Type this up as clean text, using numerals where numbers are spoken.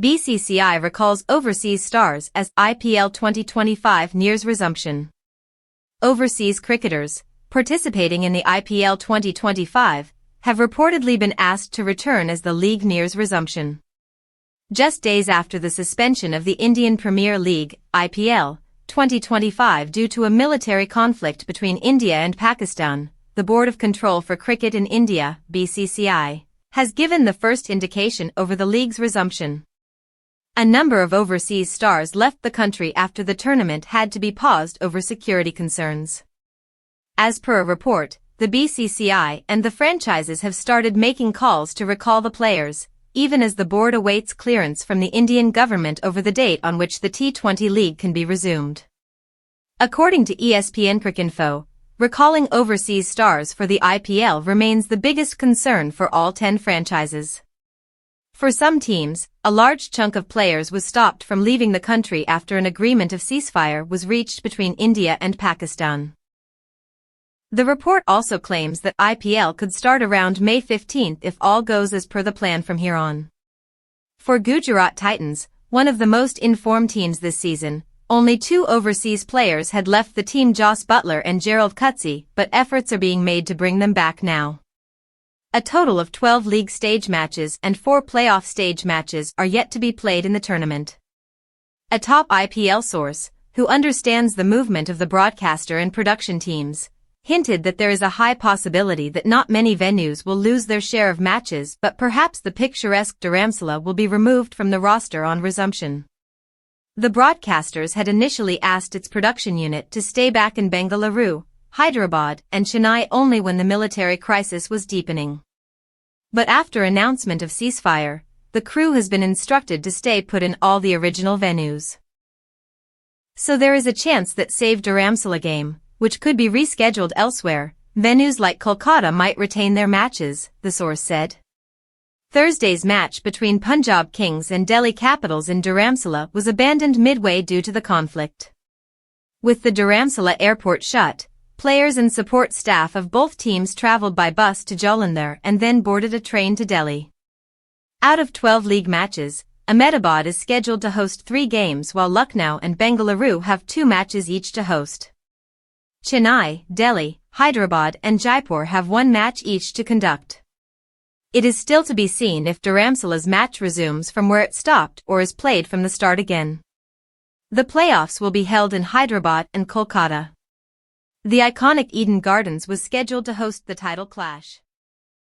BCCI recalls overseas stars as IPL 2025 nears resumption. Overseas cricketers, participating in the IPL 2025, have reportedly been asked to return as the league nears resumption. Just days after the suspension of the Indian Premier League, IPL, 2025 due to a military conflict between India and Pakistan, the Board of Control for Cricket in India, BCCI, has given the first indication over the league's resumption. A number of overseas stars left the country after the tournament had to be paused over security concerns. As per a report, the BCCI and the franchises have started making calls to recall the players, even as the board awaits clearance from the Indian government over the date on which the T20 league can be resumed. According to ESPNCricinfo, recalling overseas stars for the IPL remains the biggest concern for all 10 franchises. For some teams, a large chunk of players was stopped from leaving the country after an agreement of ceasefire was reached between India and Pakistan. The report also claims that IPL could start around May 15 if all goes as per the plan from here on. For Gujarat Titans, one of the most informed teams this season, only 2 overseas players had left the team, Jos Buttler and Gerald Coetzee, but efforts are being made to bring them back now. A total of 12 league stage matches and 4 playoff stage matches are yet to be played in the tournament. A top IPL source, who understands the movement of the broadcaster and production teams, hinted that there is a high possibility that not many venues will lose their share of matches, but perhaps the picturesque Dharamsala will be removed from the roster on resumption. The broadcasters had initially asked its production unit to stay back in Bengaluru, Hyderabad, and Chennai only when the military crisis was deepening. But after announcement of ceasefire, the crew has been instructed to stay put in all the original venues. So there is a chance that save Dharamsala game, which could be rescheduled elsewhere, venues like Kolkata might retain their matches, the source said. Thursday's match between Punjab Kings and Delhi Capitals in Dharamsala was abandoned midway due to the conflict. With the Dharamsala airport shut, players and support staff of both teams traveled by bus to Jalandhar and then boarded a train to Delhi. Out of 12 league matches, Ahmedabad is scheduled to host 3 games while Lucknow and Bengaluru have 2 matches each to host. Chennai, Delhi, Hyderabad and Jaipur have 1 match each to conduct. It is still to be seen if Dharamsala's match resumes from where it stopped or is played from the start again. The playoffs will be held in Hyderabad and Kolkata. The iconic Eden Gardens was scheduled to host the title clash.